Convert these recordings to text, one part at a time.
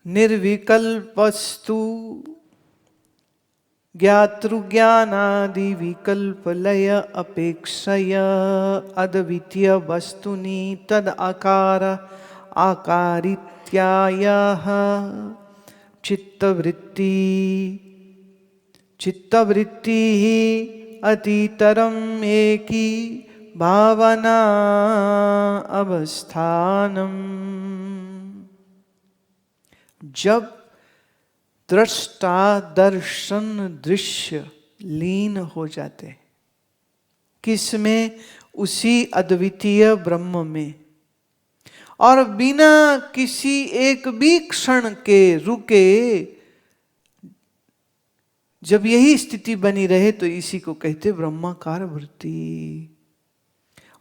निर्विकल्पस्तु ज्ञातृज्ञानादि विकल्पलय अपेक्षया अद्वितीय वस्तुनि तद आकार आकारित्यायः चित्तवृत्ति ही अतितरम एकी भावना अवस्थानम। जब दृष्टा दर्शन दृश्य लीन हो जाते किसमें? उसी अद्वितीय ब्रह्म में, और बिना किसी एक भी क्षण के रुके जब यही स्थिति बनी रहे तो इसी को कहते ब्रह्माकार वृत्ति।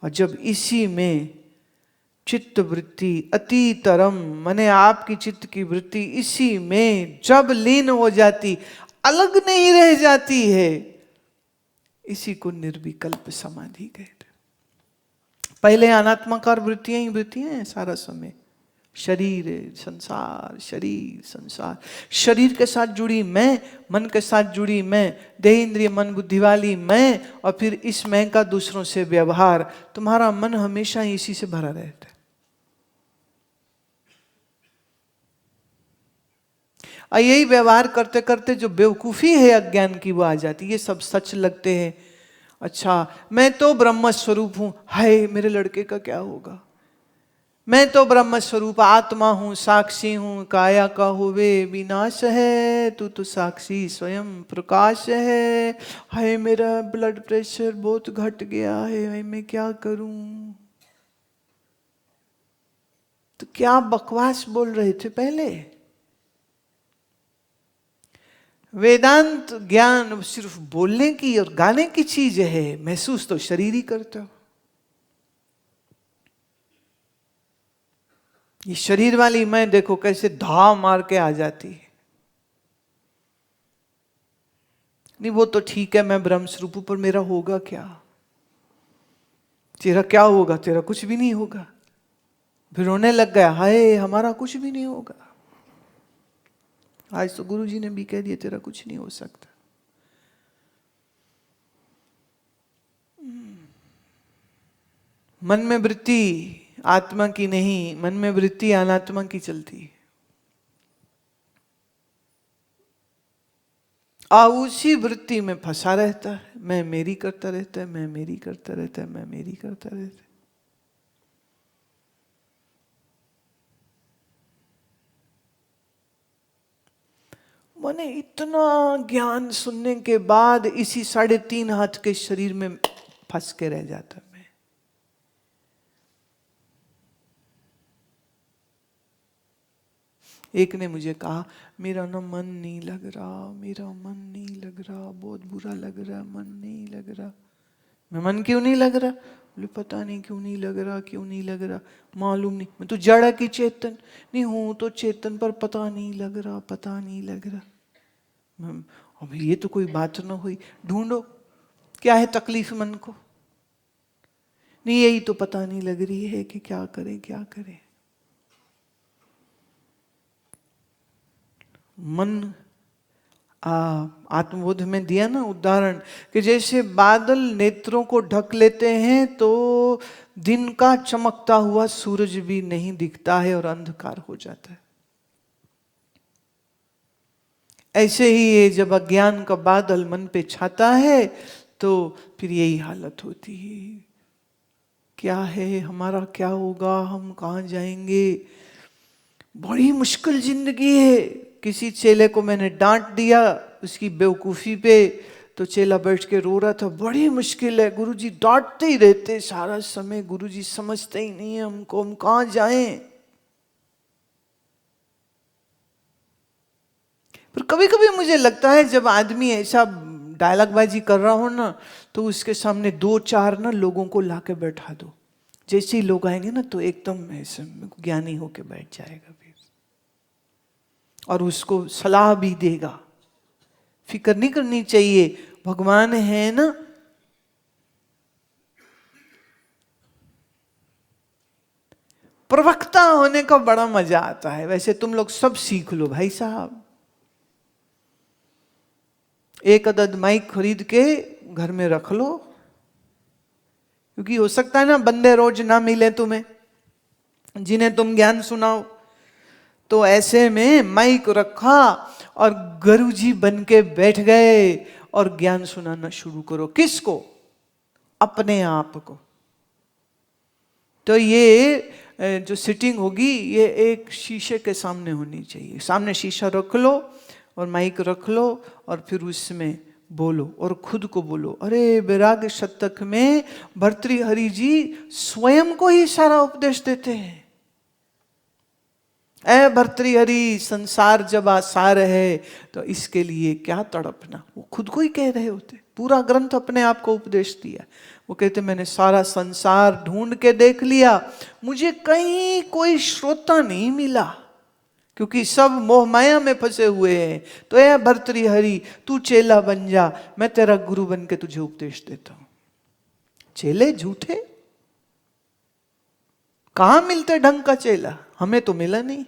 और जब इसी में चित्त वृत्ति अतितरम माने आपकी चित्त की वृत्ति इसी में जब लीन हो जाती, अलग नहीं रह जाती है, इसी को निर्विकल्प समाधि कहते। पहले अनात्माकार वृत्तियां ही वृत्तियां हैं सारा समय। शरीर संसार, शरीर संसार, शरीर के साथ जुड़ी मैं, मन के साथ जुड़ी मैं, देह इंद्रिय मन बुद्धि वाली मैं, और फिर इस मैं का दूसरों से व्यवहार। तुम्हारा मन हमेशा इसी से भरा रहता है। और यही व्यवहार करते करते जो बेवकूफी है अज्ञान की वो आ जाती है। ये सब सच लगते हैं। अच्छा मैं तो ब्रह्म स्वरूप हूं, हाय मेरे लड़के का क्या होगा? मैं तो ब्रह्म स्वरूप आत्मा हूं, साक्षी हूं, काया का हुए विनाश है, तू तो साक्षी स्वयं प्रकाश है। हाय मेरा ब्लड प्रेशर बहुत घट गया है, हाय मैं क्या करूं? तो क्या बकवास बोल रहे थे पहले? वेदांत ज्ञान सिर्फ बोलने की और गाने की चीज है, महसूस तो शरीर ही करते हो। ये शरीर वाली मैं देखो कैसे धाव मार के आ जाती है। नहीं वो तो ठीक है, मैं ब्रह्म स्वरूप, पर मेरा होगा क्या? तेरा क्या होगा? तेरा कुछ भी नहीं होगा। फिर रोने लग गया, हाय हमारा कुछ भी नहीं होगा। आज तो गुरुजी ने भी कह दिया तेरा कुछ नहीं हो सकता। मन में वृत्ति आत्मा की नहीं, मन में वृत्ति अनात्मा की चलती है। उसी वृत्ति में फंसा रहता है, मैं मेरी करता रहता है, मैं मेरी करता रहता है, मैं मेरी करता रहता है। मैंने इतना ज्ञान सुनने के बाद इसी 3.5 हाथ के शरीर में फंस के रह जाता मैं। एक ने मुझे कहा मेरा ना मन नहीं लग रहा, मेरा मन नहीं लग रहा, बहुत बुरा लग रहा, मन नहीं लग रहा। मैं मन क्यों नहीं लग रहा? बोले पता नहीं क्यों नहीं लग रहा, क्यों नहीं लग रहा, मालूम नहीं। मैं तो जड़ की चेतन नहीं हूं, तो चेतन पर पता नहीं लग रहा, पता नहीं लग रहा। अभी ये तो कोई बात ना हुई, ढूंढो क्या है तकलीफ मन को। नहीं यही तो पता नहीं लग रही है कि क्या करें क्या करें। मन आत्मबोध में दिया ना उदाहरण कि जैसे बादल नेत्रों को ढक लेते हैं तो दिन का चमकता हुआ सूरज भी नहीं दिखता है और अंधकार हो जाता है। ऐसे ही ये जब अज्ञान का बादल मन पे छाता है तो फिर यही हालत होती है। क्या है हमारा, क्या होगा, हम कहाँ जाएंगे? बड़ी मुश्किल जिंदगी है। किसी चेले को मैंने डांट दिया उसकी बेवकूफ़ी पे, तो चेला बैठ के रो रहा था, बड़ी मुश्किल है, गुरुजी डांटते ही रहते सारा समय, गुरुजी समझते ही नहीं है हमको, हम कहाँ जाएं? पर कभी कभी मुझे लगता है जब आदमी ऐसा डायलॉग बाजी कर रहा हो ना, तो उसके सामने 2-4 ना लोगों को लाके बैठा दो। जैसे ही लोग आएंगे ना तो एकदम ऐसे ज्ञानी होके बैठ जाएगा फिर, और उसको सलाह भी देगा। फिक्र नहीं करनी चाहिए, भगवान है ना। प्रवक्ता होने का बड़ा मजा आता है। वैसे तुम लोग सब सीख लो भाई साहब, एक अदद माइक खरीद के घर में रख लो, क्योंकि हो सकता है ना बंदे रोज ना मिले तुम्हें जिन्हें तुम ज्ञान सुनाओ। तो ऐसे में माइक रखा और गुरुजी बन के बैठ गए और ज्ञान सुनाना शुरू करो। किसको? अपने आप को। तो ये जो सिटिंग होगी ये एक शीशे के सामने होनी चाहिए। सामने शीशा रख लो और माइक रख लो और फिर उसमें बोलो और खुद को बोलो। अरे वैराग्य शतक में भर्तृहरि जी स्वयं को ही सारा उपदेश देते हैं। ऐ भर्तृहरि संसार जब आसार है तो इसके लिए क्या तड़पना, वो खुद को ही कह रहे होते। पूरा ग्रंथ अपने आप को उपदेश दिया। वो कहते मैंने सारा संसार ढूंढ के देख लिया, मुझे कहीं कोई श्रोता नहीं मिला, क्योंकि सब मोह माया में फंसे हुए हैं। तो ऐ भर्तृहरि तू चेला बन जा, मैं तेरा गुरु बन के तुझे उपदेश देता हूं। चेले झूठे कहां मिलते ढंग का चेला, हमें तो मिला नहीं।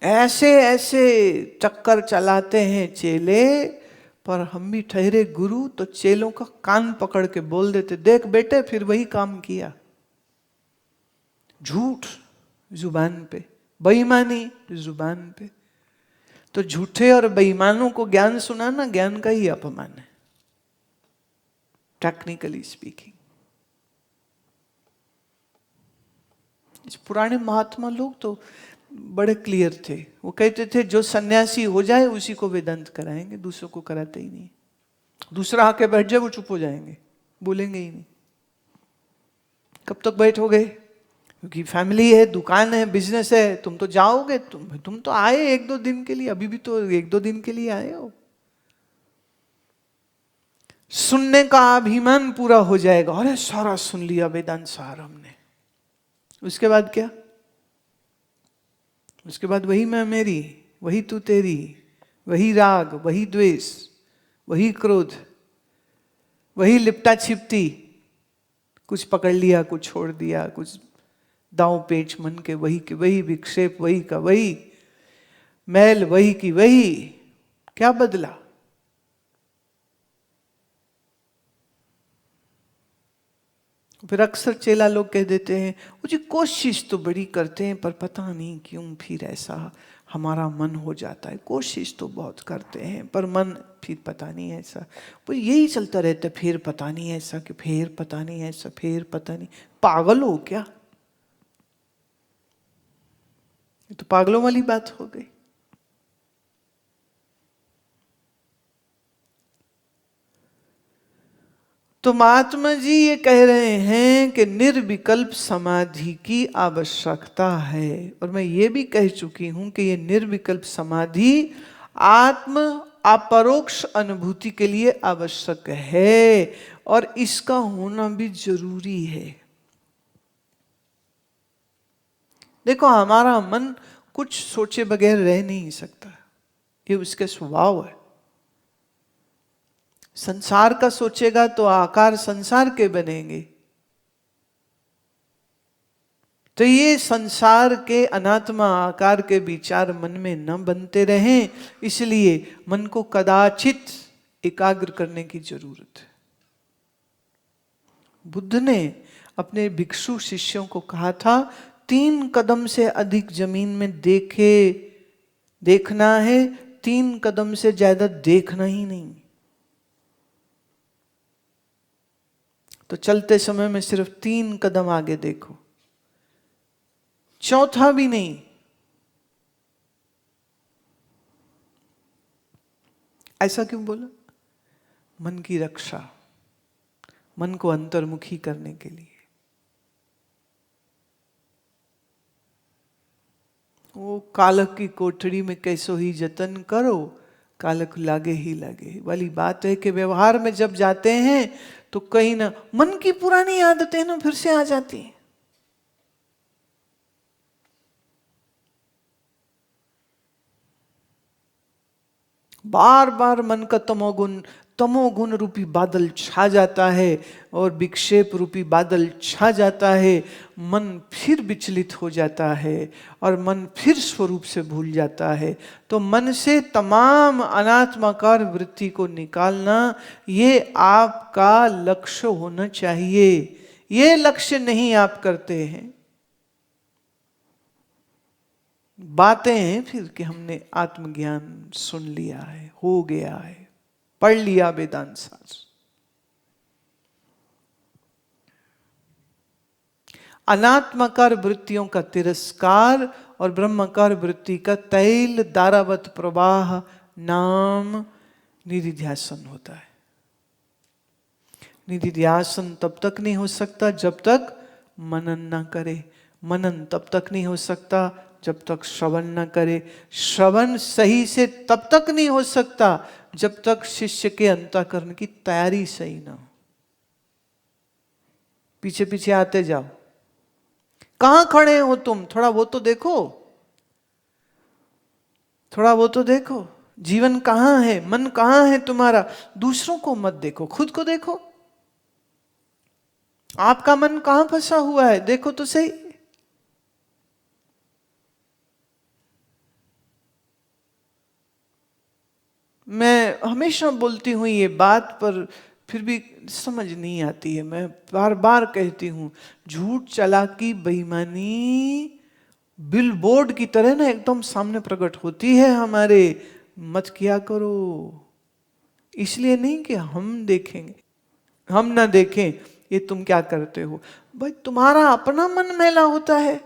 ऐसे ऐसे चक्कर चलाते हैं चेले, पर हम भी ठहरे गुरु तो चेलों का कान पकड़ के बोल देते, देख बेटे फिर वही काम किया। झूठ जुबान पे, बेईमानी जुबान पे। तो झूठे और बेईमानों को ज्ञान सुनाना ज्ञान का ही अपमान है, टेक्निकली स्पीकिंग। इस पुराने महात्मा लोग तो बड़े क्लियर थे। वो कहते थे जो सन्यासी हो जाए उसी को वेदांत कराएंगे, दूसरों को कराते ही नहीं। दूसरा आके बैठ जाए वो चुप हो जाएंगे, बोलेंगे ही नहीं। कब तक बैठोगे? क्योंकि फैमिली है, दुकान है, बिजनेस है, तुम तो जाओगे। तुम तो आए एक दो दिन के लिए, अभी भी तो एक दो दिन के लिए आए हो। सुनने का अभिमान पूरा हो जाएगा, अरे सारा सुन लिया वेदांत सार हमने। उसके बाद क्या? उसके बाद वही मैं मेरी, वही तू तेरी, वही राग, वही द्वेष, वही क्रोध, वही लिपटा छिपटी। कुछ पकड़ लिया, कुछ छोड़ दिया, कुछ दांव पेच मन के वही के वही, विक्षेप वही का वही, मैल वही की वही। क्या बदला? फिर अक्सर चेला लोग कह देते हैं वो जी कोशिश तो बड़ी करते हैं पर पता नहीं क्यों फिर ऐसा हमारा मन हो जाता है। कोशिश तो बहुत करते हैं पर मन फिर पता नहीं ऐसा, वो यही चलता रहता है, फिर पता नहीं ऐसा कि फिर पता नहीं ऐसा, फिर पता नहीं। पागल हो क्या? ये तो पागलों वाली बात हो गई। तो महात्मा जी ये कह रहे हैं कि निर्विकल्प समाधि की आवश्यकता है। और मैं ये भी कह चुकी हूं कि ये निर्विकल्प समाधि आत्म अपरोक्ष अनुभूति के लिए आवश्यक है और इसका होना भी जरूरी है। देखो हमारा मन कुछ सोचे बगैर रह नहीं सकता, ये उसके स्वभाव है। संसार का सोचेगा तो आकार संसार के बनेंगे। तो ये संसार के अनात्मा आकार के विचार मन में न बनते रहें, इसलिए मन को कदाचित एकाग्र करने की जरूरत है। बुद्ध ने अपने भिक्षु शिष्यों को कहा था 3 कदम से अधिक जमीन में देखना है, 3 कदम से ज्यादा देखना ही नहीं। तो चलते समय में सिर्फ 3 कदम आगे देखो, चौथा भी नहीं। ऐसा क्यों बोला? मन की रक्षा, मन को अंतर्मुखी करने के लिए। वो कालक की कोठरी में कैसो ही जतन करो, कालक लागे ही लागे वाली बात है कि व्यवहार में जब जाते हैं तो कहीं ना मन की पुरानी आदतें ना फिर से आ जाती हैं। बार बार मन का तमोगुण तमोगुण रूपी बादल छा जाता है और विक्षेप रूपी बादल छा जाता है, मन फिर विचलित हो जाता है और मन फिर स्वरूप से भूल जाता है। तो मन से तमाम अनात्माकार वृत्ति को निकालना, ये आपका लक्ष्य होना चाहिए। ये लक्ष्य नहीं आप करते हैं, बातें हैं फिर कि हमने आत्मज्ञान सुन लिया है, हो गया है, पढ़ लिया वेदांत शास्त्र। अनात्माकार वृत्तियों का तिरस्कार और ब्रह्माकार वृत्ति का तैल धारावत प्रवाह नाम निधिध्यासन होता है। निधिध्यासन तब तक नहीं हो सकता जब तक मनन ना करे, मनन तब तक नहीं हो सकता जब तक श्रवण न करे, श्रवण सही से तब तक नहीं हो सकता जब तक शिष्य के अंतःकरण की तैयारी सही ना हो। पीछे पीछे आते जाओ, कहां खड़े हो तुम, थोड़ा वो तो देखो, थोड़ा वो तो देखो, जीवन कहां है, मन कहां है तुम्हारा। दूसरों को मत देखो, खुद को देखो। आपका मन कहां फंसा हुआ है, देखो तो सही। मैं हमेशा बोलती हूँ ये बात, पर फिर भी समझ नहीं आती है। मैं बार बार कहती हूँ, झूठ, चालाकी, बेईमानी बिलबोर्ड की तरह ना एकदम सामने प्रकट होती है हमारे। मत किया करो, इसलिए नहीं कि हम देखेंगे, हम ना देखें ये तुम क्या करते हो। भाई तुम्हारा अपना मन मैला होता है,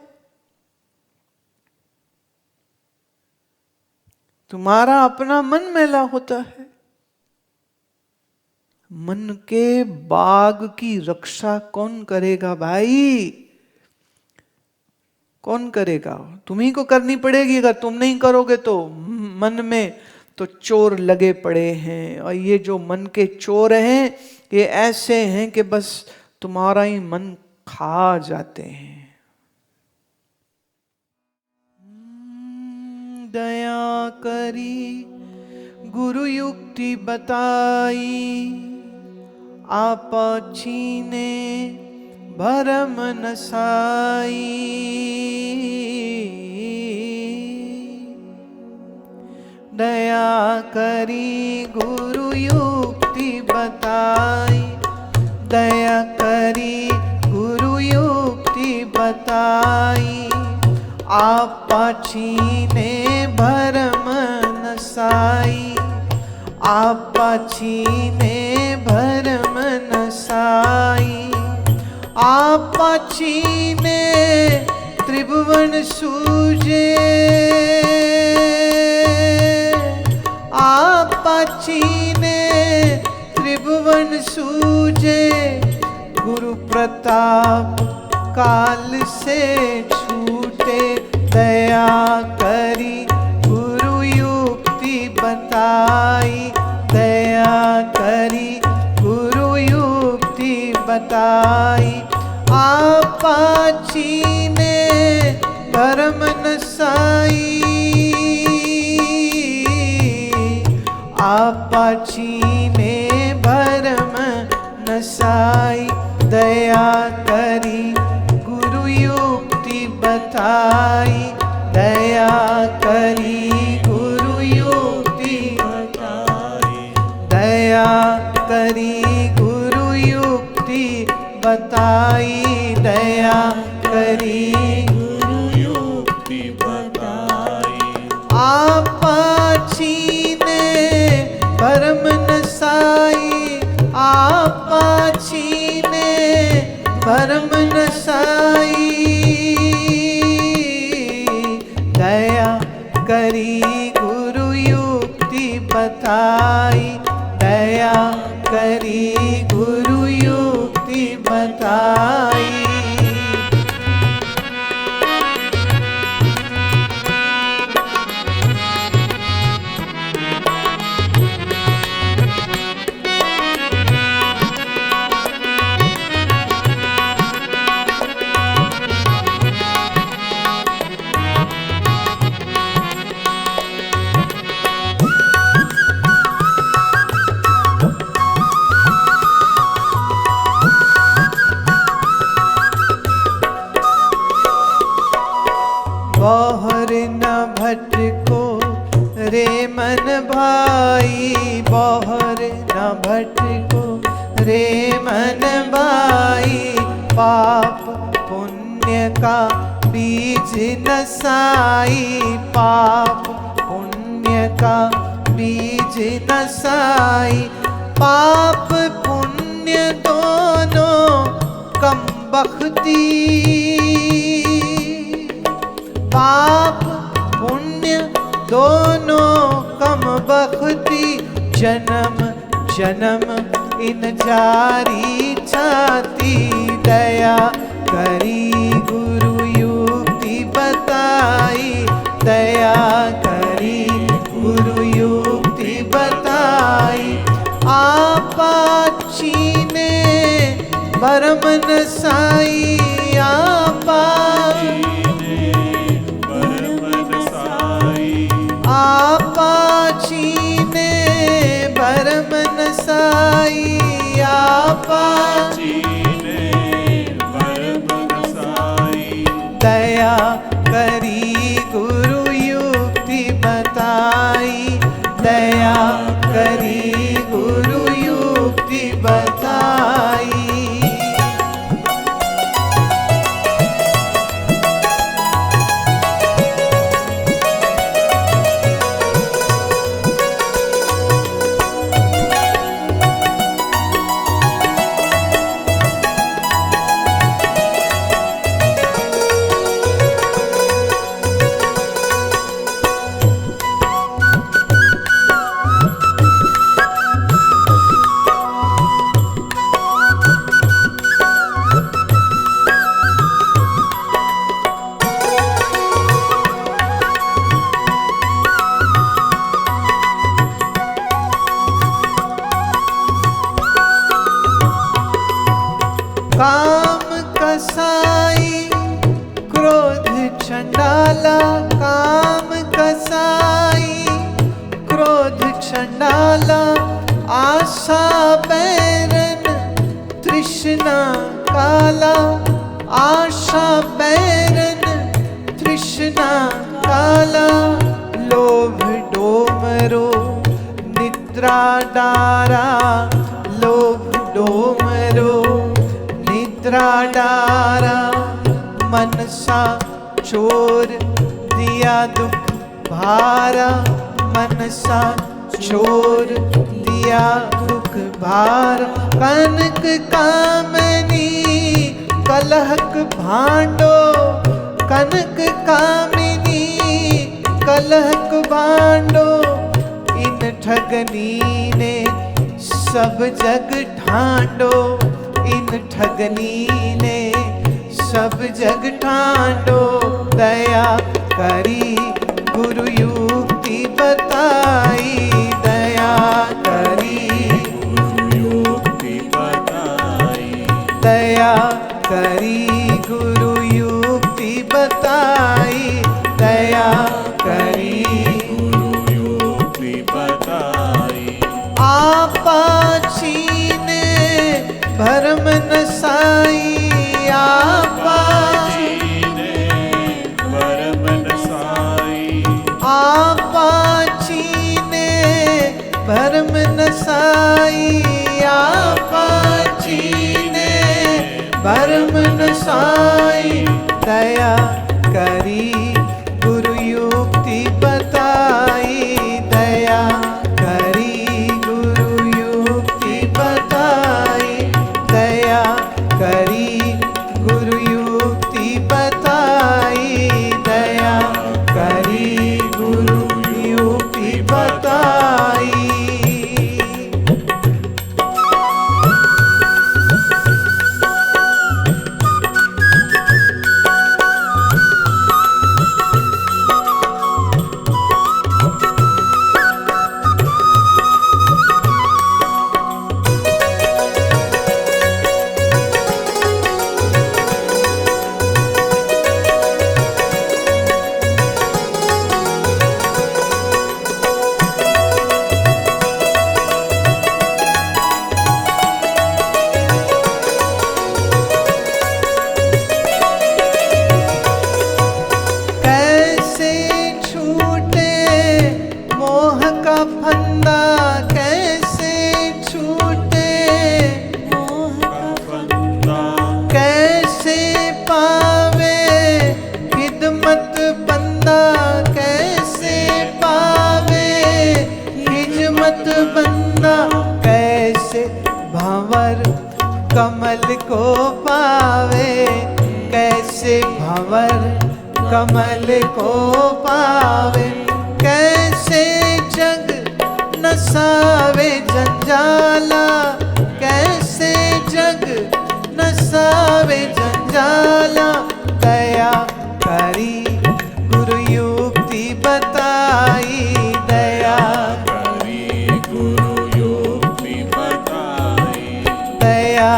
तुम्हारा अपना मन मैला होता है। मन के बाग की रक्षा कौन करेगा भाई, कौन करेगा? तुम्ही को करनी पड़ेगी। अगर तुम नहीं करोगे तो मन में तो चोर लगे पड़े हैं, और ये जो मन के चोर हैं ये ऐसे हैं कि बस तुम्हारा ही मन खा जाते हैं। दया करी गुरु युक्ति बताई, आप छीने भरम नसाई। दया करी गुरु युक्ति बताई, दया करी गुरु युक्ति बताई, आप छीने भरम नसाई, आप छीने भरम नसाई। आप छीने त्रिभुवन सूझे, आप छीने त्रिभुवन सूझे, गुरु प्रताप काल से छूटे। दया करी गुरु युक्ति बताई, दया करी गुरु युक्ति बताई। आप छीने भरम नसाई, आप छीने भरम नसाई। दया करी गुरु युक्ति बताई, दया करी गुरु युक्ति बताई, दया करी गुरु युक्ति बताई, दया करी गुरु युक्ति बताई। आप छीने भरम नसाई, आप छीने भरम नसाई। दया करी गुरु युक्ति बताई, दया करी गुरु युक्ति बताई। रे मन भाई, पाप पुण्य का बीज नसाई, पाप पुण्य का बीज नसाई। पाप पुण्य दोनों कम बख्ती, पाप पुण्य दोनों कम बख्ती। जन्म जन्म इन जारी छाती, दया करी गुरु युक्ति बताई, दया करी गुरु युक्ति बताई। आपा चीने भरम नसाई, आपा आपा चीने भरम नसाई, आपा चीने भरम नसाई। दया करी गुरु युक्ति बताई, दया करी गुरु युक्ति बताई। काम कसाई क्रोध चंडाला, काम कसाई क्रोध चंडाला। आशा बैरन तृष्णा काला, आशा बैरन तृष्णा काला। लोभ डोमरो निद्रा डारा, लोभ डोमरो निद्रा डारा। मनसा चोर दिया दुख भारा, मनसा चोर दिया दुख भारा। कनक कामनी कलहक भांडो, कनक कामिनी कलहक भांडो। इन ठगनी ने सब जग ठांडो, इन ठगनी ने सब जग ठांडो। दया करी गुरु युक्ति बताई, दया करी गुरु युक्ति बताई, दया करी गुरु युक्ति बताई, दया करी गुरु युक्ति बताई। आपा चीने भरम नसाई, आपा चीने भरम नसाई, आपा चीने भरम नसाई, आपा चीने भरम नसाई। दया करी गुरु युक्ति बताई, दया करी गुरु युक्ति बताई, दया करी गुरु युक्ति बताई, दया करी गुरु युक्ति बताई। कमल को पावे, कैसे भंवर कमल को पावे, कैसे जग नसावे जंजाला, कैसे जग नसावे जंजाला। दया करी गुरु युक्ति बताई, दया करी गुरु युक्ति बताई, दया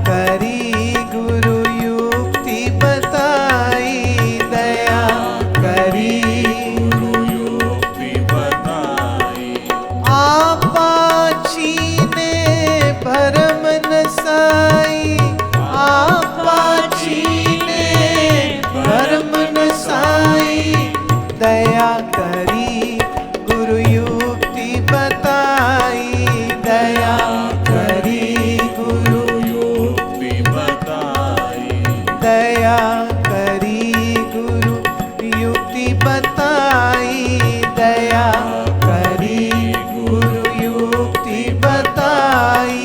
करी गुरु युक्ति बताई, दया करी गुरु युक्ति बताई। आपाची ने भरम नसाई, आपाची ने भरम नसाई। दया करी गुरु युक्ति बताई, दया करी गुरु युक्ति बताई, दया करी गुरु युक्ति बताई, दया करी गुरु युक्ति बताई।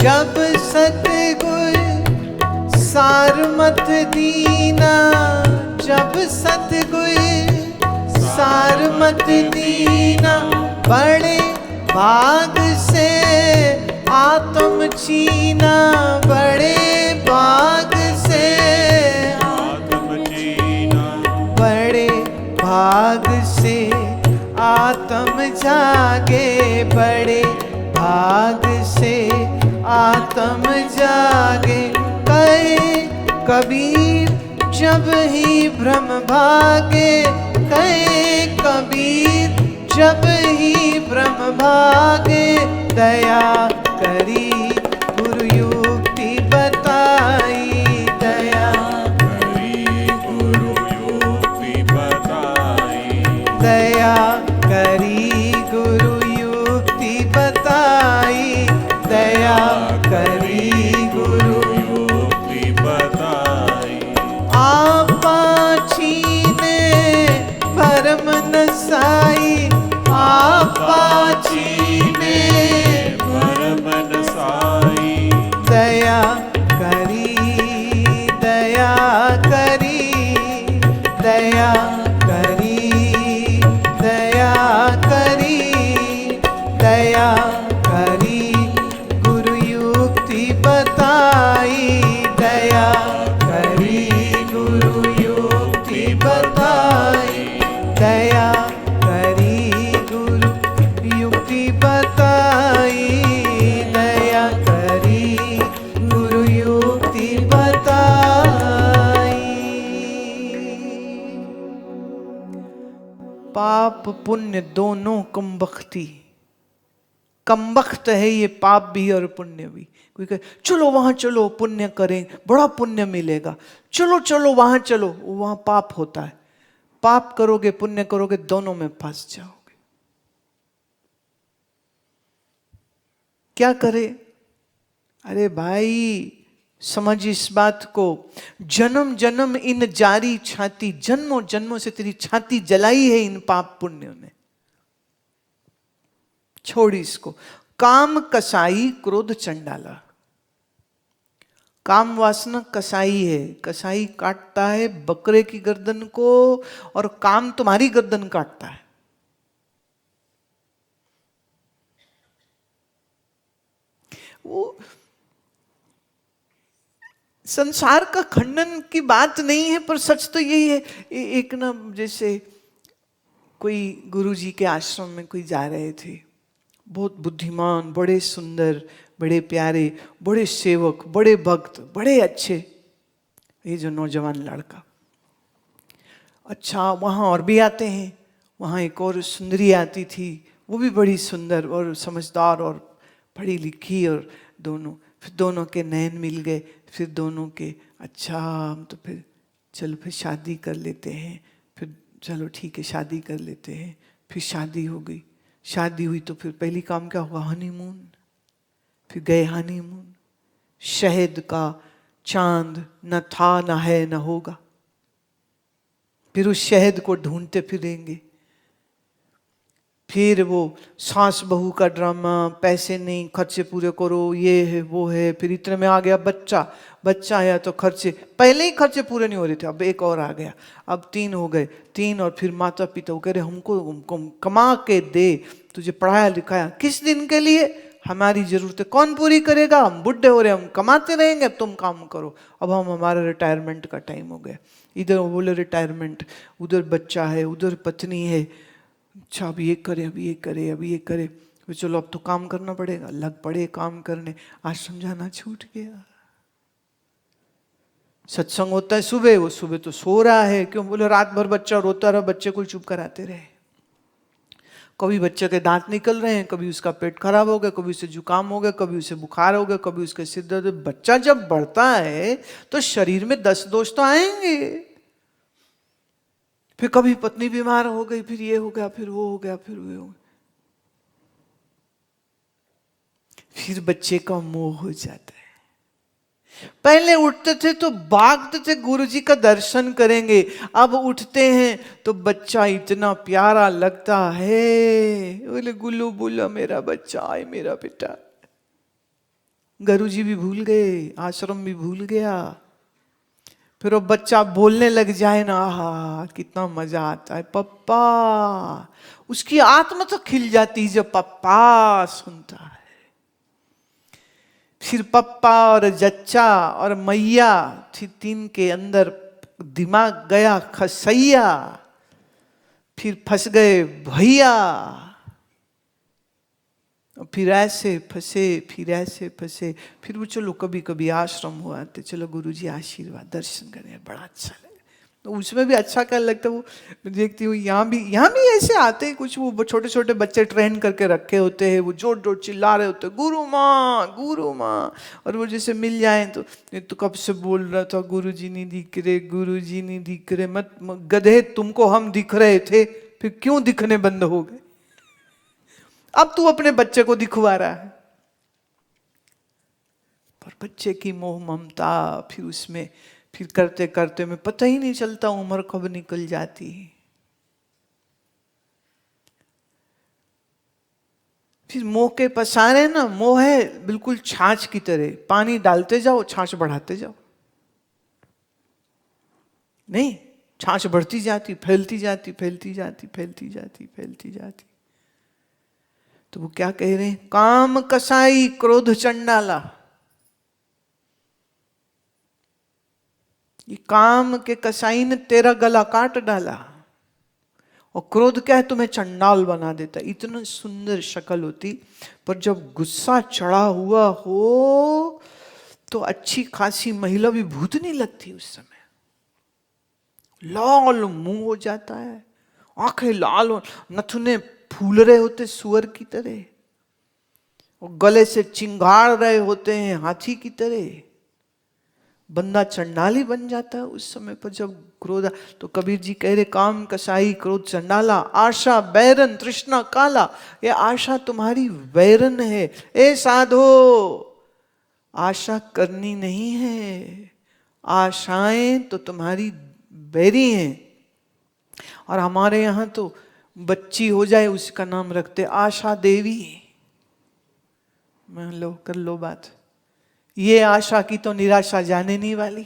जब सतगुर सार मत दीना, जब सतगुर सार मत दीना, बड़े भाग से आत्म चीना, बड़े भाग से आत्म चीना, बड़े भाग से आत्म जागे, बड़े भाग से आत्म जागे। कहे कबीर जब ही भ्रम भागे, कहे कबीर जब ही भ्रम भागे। दया करी गुरु युक्ति बताई, दया करी गुरु युक्ति बताई, दया करी गुरु युक्ति बताई, दया करी गुरु युक्ति बताई। आपाची ने भरम नसाई, आपाची ने भरम नसाई, दया करी, दया करी, दया करी, दया करी, दया करी गुरु युक्ति बताई, दया करी गुरु युक्ति बताई, दया करी गुरु युक्ति बताई, दया करी गुरु युक्ति बताई। पाप पुण्य दोनों कमबख्ती, कमबख्त है ये पाप भी और पुण्य भी। कोई कहे चलो वहां चलो पुण्य करें बड़ा पुण्य मिलेगा, चलो चलो वहां चलो, वहां पाप होता है। पाप करोगे पुण्य करोगे दोनों में फंस जाओगे। क्या करे? अरे भाई समझ इस बात को, जन्म जन्म इन जारी छाती, जन्मों जन्मों से तेरी छाती जलाई है इन पाप पुण्यों ने। छोड़ इसको। काम कसाई क्रोध चंडाला। काम वासना कसाई है, कसाई काटता है बकरे की गर्दन को और काम तुम्हारी गर्दन काटता है। वो संसार का खंडन की बात नहीं है, पर सच तो यही है। एक ना जैसे कोई गुरुजी के आश्रम में कोई जा रहे थे, बहुत बुद्धिमान, बड़े सुंदर, बड़े प्यारे, बड़े सेवक, बड़े भक्त, बड़े अच्छे, ये जो नौजवान लड़का। अच्छा वहाँ और भी आते हैं, वहाँ एक और सुंदरी आती थी, वो भी बड़ी सुंदर और समझदार और पढ़ी लिखी, और दोनों, फिर दोनों के नयन मिल गए, फिर दोनों के अच्छा हम तो फिर चलो फिर शादी कर लेते हैं, फिर चलो ठीक है शादी कर लेते हैं। फिर शादी हो गई, शादी हुई तो फिर पहली काम क्या हुआ, हनीमून। फिर गए हनीमून, शहद का चांद न था न है न होगा, फिर उस शहद को ढूंढते फिरेंगे। फिर वो सास बहू का ड्रामा, पैसे नहीं, खर्चे पूरे करो, ये है वो है। फिर इतने में आ गया बच्चा, बच्चा आया तो खर्चे, पहले ही खर्चे पूरे नहीं हो रहे थे, अब एक और आ गया, अब 3 हो गए, 3। और फिर माता पिता वो कह रहे हमको कमा के दे, तुझे पढ़ाया लिखाया किस दिन के लिए, हमारी जरूरतें कौन पूरी करेगा, हम बुढ़े हो रहे, हम कमाते रहेंगे, तुम काम करो। अब हमारा रिटायरमेंट का टाइम हो गया, इधर वो बोले रिटायरमेंट, उधर बच्चा है, उधर पत्नी है, अच्छा अब ये करे, अब ये करे, अब ये करे, तो चलो अब तो काम करना पड़ेगा, लग पड़े काम करने। आज समझाना छूट गया। सत्संग होता है सुबह, वो सुबह तो सो रहा है, क्यों बोले रात भर बच्चा रोता रहा, बच्चे को चुप कराते रहे। कभी बच्चे के दांत निकल रहे हैं, कभी उसका पेट खराब हो गया, कभी उसे जुकाम हो गया, कभी उसे बुखार हो गया, कभी उसके सिर दर्द। बच्चा जब बढ़ता है तो शरीर में 10 दोष तो आएंगे। फिर कभी पत्नी बीमार हो गई, फिर ये हो गया, फिर वो हो गया, फिर वो हो गया, फिर बच्चे का मोह हो जाता है। पहले उठते थे तो भागते थे गुरु जी का दर्शन करेंगे, अब उठते हैं तो बच्चा इतना प्यारा लगता है, बोले गुल्लू बोला मेरा बच्चा आए, मेरा बेटा। गुरु जी भी भूल गए, आश्रम भी भूल गया। फिर वो बच्चा बोलने लग जाए ना, आहा कितना मजा आता है, पप्पा। उसकी आत्मा तो खिल जाती है जब पप्पा सुनता है। फिर पप्पा और जच्चा और मैया, 3 के अंदर दिमाग गया खसैया, फिर फंस गए भैया, फिर ऐसे फंसे, फिर ऐसे फंसे। फिर वो चलो कभी कभी आश्रम हुआ तो चलो गुरुजी आशीर्वाद दर्शन करें, बड़ा अच्छा लगे। तो उसमें भी अच्छा क्या लगता है, वो देखती हूँ यहाँ भी ऐसे आते हैं कुछ, वो छोटे छोटे बच्चे ट्रेन करके रखे होते हैं, वो जोर जोर चिल्ला रहे होते हैं गुरु माँ गुरु माँ। और वो जैसे मिल जाए तो कब से बोल रहा था गुरुजी नहीं दिख रहे, गुरुजी नहीं दिख रहे। मत गधे, तुमको हम दिख रहे थे, फिर क्यों दिखने बंद हो गए? अब तू अपने बच्चे को दिखवा रहा है। पर बच्चे की मोह ममता, फिर उसमें फिर करते करते में पता ही नहीं चलता उम्र कब निकल जाती है। फिर मोह के पसारे ना, मोह है बिल्कुल छाछ की तरह, पानी डालते जाओ छाछ बढ़ाते जाओ, नहीं छाछ बढ़ती जाती, फैलती जाती, फैलती जाती, फैलती जाती, फैलती जाती। तो वो क्या कह रहे हैं, काम कसाई क्रोध चंडाला। ये काम के कसाई ने तेरा गला काट डाला, और क्रोध क्या है, तुम्हें चंडाल बना देता। इतना सुंदर शक्ल होती, पर जब गुस्सा चढ़ा हुआ हो तो अच्छी खासी महिला भी भूतनी लगती उस समय। लाल मुंह हो जाता है, आंखें लाल हो, नथुने फूल रहे होते सुअर की तरह, और गले से चिंगाड़ रहे होते हैं हाथी की तरह। बंदा चंडाली बन जाता है उस समय पर जब क्रोध। तो कबीर जी कह रहे काम कसाई क्रोध चंडाला, आशा बैरन तृष्णा काला। ये आशा तुम्हारी बैरन है। ए साधो, आशा करनी नहीं है, आशाएं तो तुम्हारी बैरी हैं। और हमारे यहाँ तो बच्ची हो जाए उसका नाम रखते आशा देवी। मान लो कर लो बात, ये आशा की तो निराशा जाने नहीं वाली,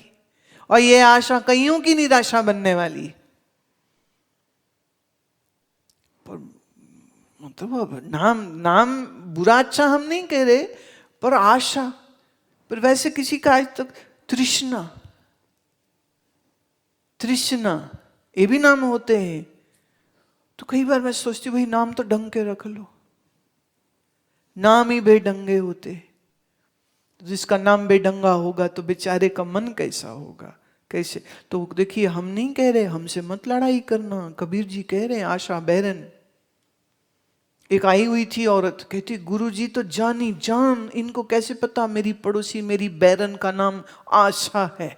और ये आशा कईयों की निराशा बनने वाली। पर मतलब नाम बुरा अच्छा हम नहीं कह रहे, पर आशा, पर वैसे किसी का आज तक तृष्णा, तृष्णा ये भी नाम होते हैं। तो कई बार मैं सोचती हूँ भाई नाम तो ढंग के रख लो, नाम ही बेढंगे होते। जिसका नाम बेढंगा होगा तो बेचारे का मन कैसा होगा, कैसे। तो देखिए हम नहीं कह रहे हमसे मत लड़ाई करना, कबीर जी कह रहे हैं आशा बैरन, एक आई हुई थी औरत, कहती गुरुजी तो जानी जान, इनको कैसे पता मेरी पड़ोसी मेरी बैरन का नाम आशा है।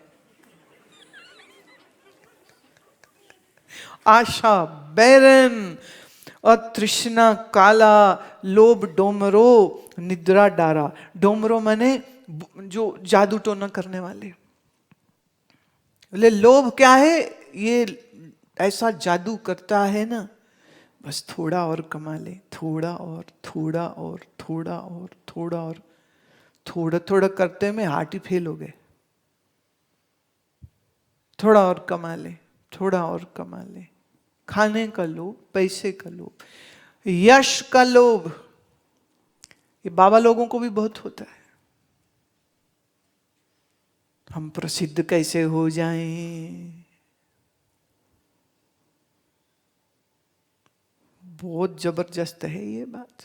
आशा बैरन और तृष्णा काला, लोभ डोमरो, निद्रा डारा। डोमरो माने जो जादू टोना करने वाले। बोले लोभ क्या है? ये ऐसा जादू करता है ना, बस थोड़ा और कमा ले, थोड़ा और थोड़ा और थोड़ा और थोड़ा और थोड़ा थोड़ा करते में हार्ट ही फेल हो गए। थोड़ा और कमा ले, थोड़ा और कमा ले। खाने का लोभ, पैसे का लोभ, यश का लोभ, ये बाबा लोगों को भी बहुत होता है। हम प्रसिद्ध कैसे हो जाएं, बहुत जबरदस्त है ये बात।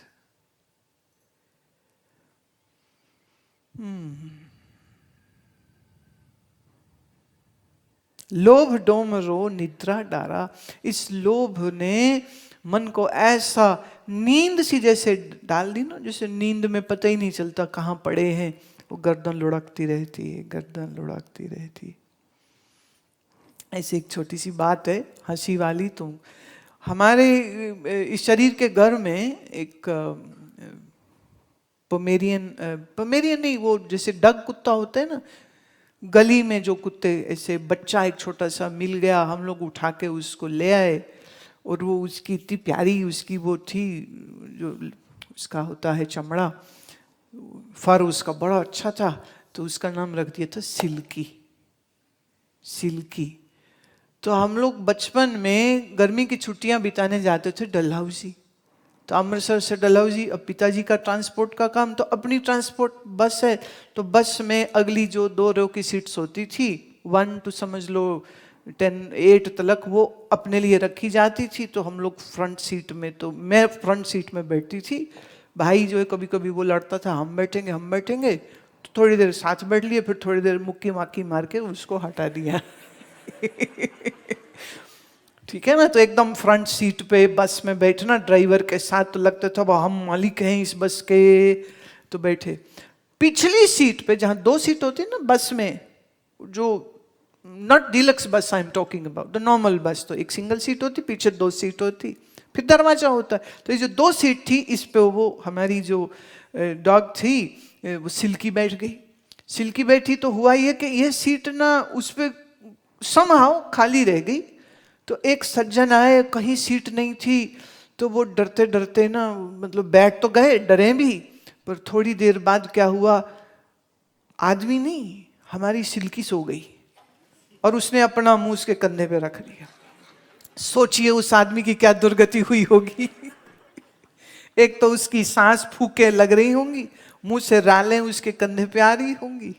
लोभ डोमरो निद्रा डारा। इस लोभ ने मन को ऐसा नींद सी जैसे डाल दी ना, जैसे नींद में पता ही नहीं चलता कहाँ पड़े हैं, वो गर्दन लुढ़कती रहती है, गर्दन लुढ़कती रहती। ऐसी एक छोटी सी बात है हंसी वाली। तो हमारे इस शरीर के घर में एक पोमेरियन नहीं, वो जैसे डग कुत्ता होता है ना, गली में जो कुत्ते, ऐसे बच्चा एक छोटा सा मिल गया, हम लोग उठा के उसको ले आए। और वो उसकी इतनी प्यारी उसकी वो थी, जो उसका होता है चमड़ा, फर उसका बड़ा अच्छा था, तो उसका नाम रख दिया था सिल्की। सिल्की। तो हम लोग बचपन में गर्मी की छुट्टियां बिताने जाते थे डलहौजी। तो अमृतसर से डलहौजी, अब पिताजी का ट्रांसपोर्ट का काम, तो अपनी ट्रांसपोर्ट बस है, तो बस में अगली जो 2 रो की सीट्स होती थी, 1 to समझ लो 8 तक, वो अपने लिए रखी जाती थी। तो हम लोग फ्रंट सीट में, तो मैं फ्रंट सीट में बैठती थी। भाई जो है कभी कभी वो लड़ता था, हम बैठेंगे, तो थोड़ी देर साथ बैठ लिए, फिर थोड़ी देर मुक्की माकी मार के उसको हटा दिया। ठीक है ना। तो एकदम फ्रंट सीट पे बस में बैठना ड्राइवर के साथ, तो लगता था वो हम मालिक हैं इस बस के, तो बैठे। पिछली सीट पे जहां 2 सीट होती है ना बस में, जो नॉट डिलक्स बस I am talking about, the normal बस, तो एक सिंगल सीट होती, पीछे 2 सीट होती, फिर दरवाजा होता है। तो ये जो 2 सीट थी, इस पे वो हमारी जो डॉग थी वो सिल्की बैठ गई। सिल्की बैठी तो हुआ ये कि ये सीट ना उस पर समहाउ खाली रह गई। तो एक सज्जन आए, कहीं सीट नहीं थी, तो वो डरते डरते ना, मतलब बैठ तो गए, डरे भी, पर थोड़ी देर बाद क्या हुआ, आदमी नहीं हमारी सिल्की सो गई और उसने अपना मुंह उसके कंधे पे रख लिया। सोचिए उस आदमी की क्या दुर्गति हुई होगी। एक तो उसकी सांस फूके लग रही होंगी, मुंह से रालें उसके कंधे पे आ रही होंगी,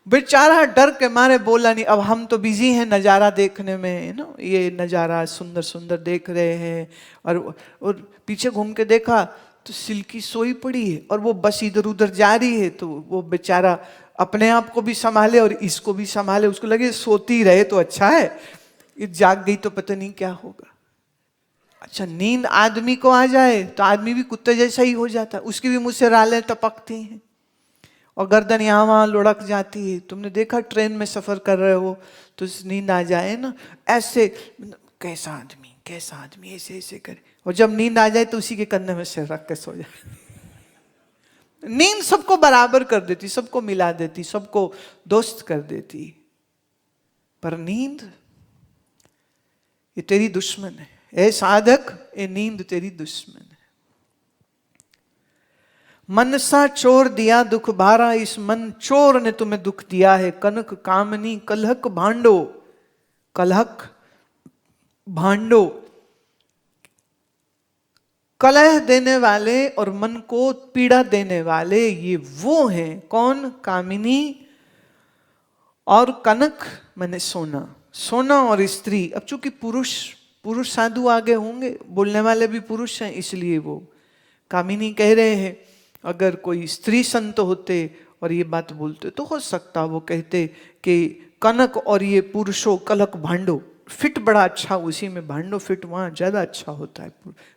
बेचारा डर के मारे बोला नहीं। अब हम तो बिजी हैं नज़ारा देखने में, ना ये नज़ारा सुंदर सुंदर देख रहे हैं, और पीछे घूम के देखा तो सिल्की सोई पड़ी है और वो बस इधर उधर जा रही है। तो वो बेचारा अपने आप को भी संभाले और इसको भी संभाले, उसको लगे सोती रहे तो अच्छा है, ये जाग गई तो पता नहीं क्या होगा। अच्छा, नींद आदमी को आ जाए तो आदमी भी कुत्ते जैसा ही हो जाता है, उसकी भी मुँह से रालें टपकती हैं और गर्दन यहाँ वहाँ लुढ़क जाती है। तुमने देखा ट्रेन में सफर कर रहे हो तो नींद आ जाए ना, ऐसे कैसा आदमी ऐसे ऐसे करे, और जब नींद आ जाए तो उसी के कंधे में सिर रख के सो जाए। नींद सबको बराबर कर देती, सबको मिला देती, सबको दोस्त कर देती, पर नींद ये तेरी दुश्मन है। ए साधक, ये नींद तेरी दुश्मन है। मनसा चोर दिया दुख भारा, इस मन चोर ने तुम्हें दुख दिया है। कनक कामनी कलहक भांडो, कलहक भांडो, कलह देने वाले और मन को पीड़ा देने वाले ये वो हैं। कौन? कामिनी और कनक माने सोना, सोना और स्त्री। अब चूंकि पुरुष साधु आगे होंगे, बोलने वाले भी पुरुष हैं, इसलिए वो कामिनी कह रहे हैं। अगर कोई स्त्री संत होते और ये बात बोलते तो हो सकता वो कहते कि कनक और ये पुरुषों कलक भांडो, फिट बड़ा अच्छा, उसी में भांडो फिट वहां ज्यादा अच्छा होता है।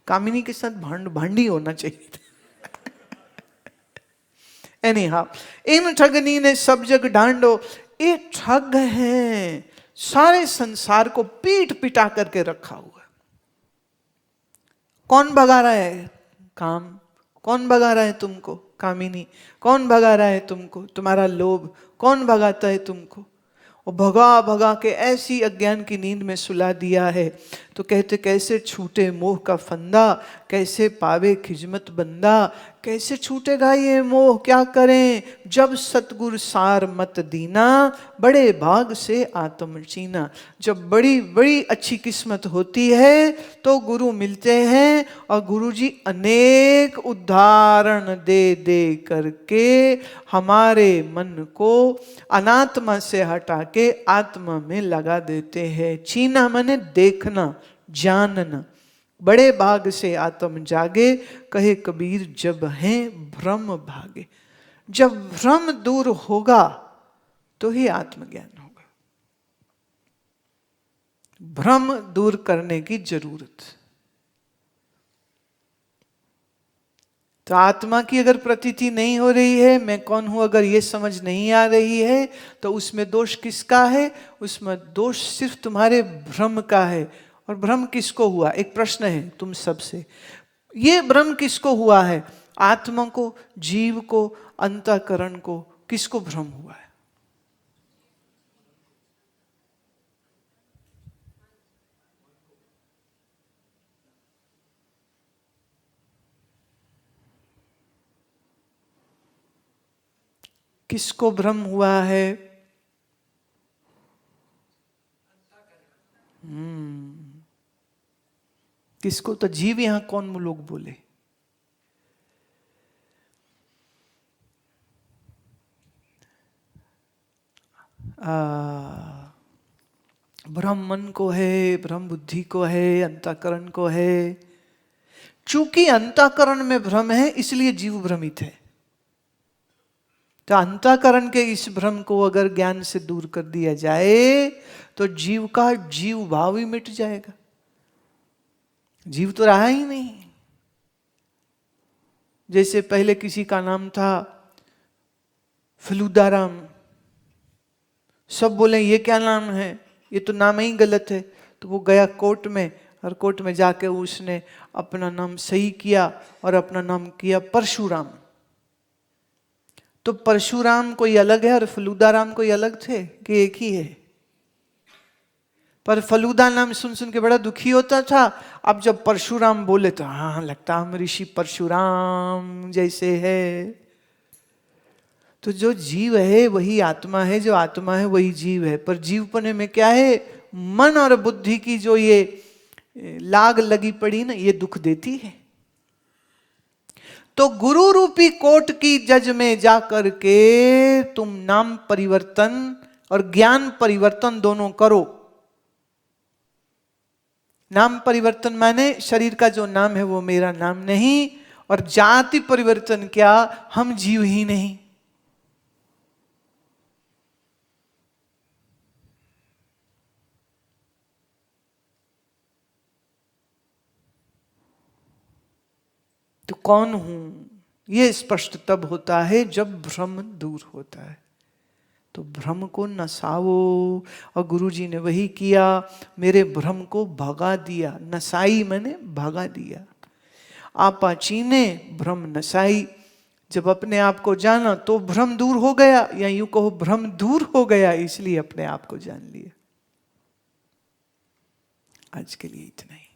कामिनी के साथ भांडी होना चाहिए था। एनी हाउ, इन ठगनी ने सब जग ढांडो, ये ठग हैं, सारे संसार को पीट पिटा करके रखा हुआ। कौन भगा रहा है? काम। कौन भगा रहा है तुमको? कामिनी। कौन भगा रहा है तुमको? तुम्हारा लोभ। कौन भगाता है तुमको? और भगा भगा के ऐसी अज्ञान की नींद में सुला दिया है। तो कहते कैसे छूटे मोह का फंदा, कैसे पावे खिजमत बंदा। कैसे छूटेगा ये मोह, क्या करें? जब सतगुरु सार मत दीना, बड़े भाग से आत्म चीना। जब बड़ी बड़ी अच्छी किस्मत होती है तो गुरु मिलते हैं, और गुरु जी अनेक उदाहरण दे दे करके हमारे मन को अनात्मा से हटा के आत्मा में लगा देते हैं। चीना माने देखना, जानना। बड़े भाग से आत्म जागे, कहे कबीर जब हैं भ्रम भागे। जब भ्रम दूर होगा तो ही आत्मज्ञान होगा। भ्रम दूर करने की जरूरत। तो आत्मा की अगर प्रतीति नहीं हो रही है, मैं कौन हूं, अगर ये समझ नहीं आ रही है, तो उसमें दोष किसका है? उसमें दोष सिर्फ तुम्हारे भ्रम का है। और भ्रम किसको हुआ? एक प्रश्न है तुम सबसे, ये भ्रम किसको हुआ है? आत्मा को, जीव को, अंतःकरण को, किसको भ्रम हुआ है? किसको भ्रम हुआ है? किसको? तो जीव यहां कौन लोग बोले? भ्रम मन को है, भ्रम बुद्धि को है, अंतःकरण को है। चूंकि अंतःकरण में भ्रम है इसलिए जीव भ्रमित है। तो अंतःकरण के इस भ्रम को अगर ज्ञान से दूर कर दिया जाए तो जीव का जीव भाव ही मिट जाएगा। जीव तो रहा ही नहीं। जैसे पहले किसी का नाम था फलूदाराम, सब बोले ये क्या नाम है, ये तो नाम ही गलत है। तो वो गया कोर्ट में, और कोर्ट में जाके उसने अपना नाम सही किया और अपना नाम किया परशुराम। तो परशुराम कोई अलग है और फलूदाराम कोई अलग थे कि एक ही है? पर फलूदा नाम सुन सुन के बड़ा दुखी होता था। अब जब परशुराम बोले तो हाँ लगता हम ऋषि परशुराम जैसे है। तो जो जीव है वही आत्मा है, जो आत्मा है वही जीव है। पर जीवपने में क्या है? मन और बुद्धि की जो ये लाग लगी पड़ी ना, ये दुख देती है। तो गुरु रूपी कोर्ट की जज में जाकर के तुम नाम परिवर्तन और ज्ञान परिवर्तन दोनों करो। नाम परिवर्तन माने शरीर का जो नाम है वो मेरा नाम नहीं, और जाति परिवर्तन क्या, हम जीव ही नहीं। तो कौन हूं, ये स्पष्ट तब होता है जब भ्रम दूर होता है। तो भ्रम को नसाओ, और गुरुजी ने वही किया, मेरे भ्रम को भगा दिया। नसाई मैंने भगा दिया। आपा चीने भ्रम नसाई। जब अपने आप को जाना तो भ्रम दूर हो गया, या यूं कहो भ्रम दूर हो गया, इसलिए अपने आप को जान लिया। आज के लिए इतना ही।